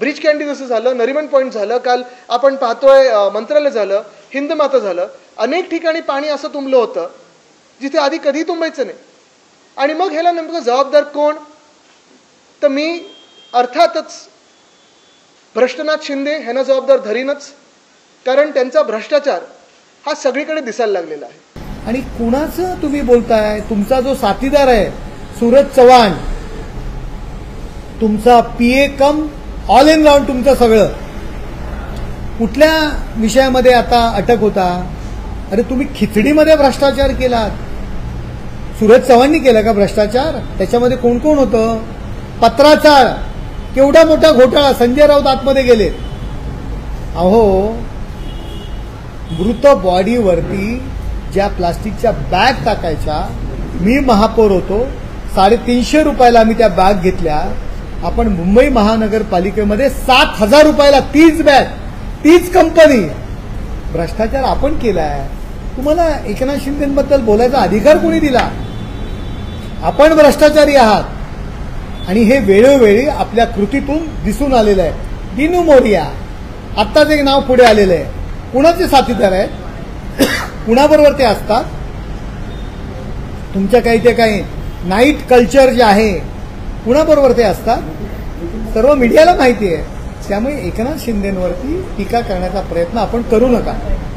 Bridge candy जसं झालं, Nariman point झालं, काल आपण पाहतोय मंत्रालय झालं, हिंदमाता झालं, अनेक ठिकाणी पाणी असं तुंबलं होतं जिथे आधी कधी तुंबायचं नाही. आणि मग ह्याला नेमकं जबाबदार कोण? तर मी अर्थातच भ्रष्टनाथ शिंदे ह्यांना जबाबदार धरीनच, कारण त्यांचा भ्रष्टाचार हा सगळीकडे दिसायला लागलेला आहे. आणि कुणाचं तुम्ही बोलताय? तुमचा जो साथीदार आहे सूरज चव्हाण, तुमचा PA come all in round, तुमचं सगळं कुठल्या विषयामध्ये आता अटक होता? अरे तुम्ही खिचडीमध्ये भ्रष्टाचार केलात. सूरज चव्हाणनी केला का भ्रष्टाचार? त्याच्यामध्ये कोण कोण होतं? पत्राचार, केवढा मोठा घोटाळा, संजय राऊत आतमध्ये गेले. अहो, मृत बॉडीवरती ज्या प्लास्टिकच्या बॅग टाकायच्या, मी महापौर होतो, 350 रुपयाला आम्ही त्या बॅग घेतल्या. आपण मुंबई महानगरपालिकेमध्ये 7,000 रुपयाला तीच बॅग, तीच कंपनी. भ्रष्टाचार आपण केलाय. तुम्हाला एकनाथ शिंदेबद्दल बोलायचा अधिकार कोणी दिला? आपण भ्रष्टाचारी आहात आणि हे वेळोवेळी आपल्या कृतीतून दिसून आलेलं आहे. दिनू मोरिया आत्ताच एक नाव पुढे आलेलं आहे. कुणाचे साथीदार आहेत? कुणाबरोबर ते असतात? तुमच्या काही नाईट कल्चर जे आहे, कुणाबरोबर ते असतात? सर्व मीडियाला माहिती आहे. त्यामुळे एकनाथ शिंदेवरती टीका करण्याचा प्रयत्न आपण करू नका.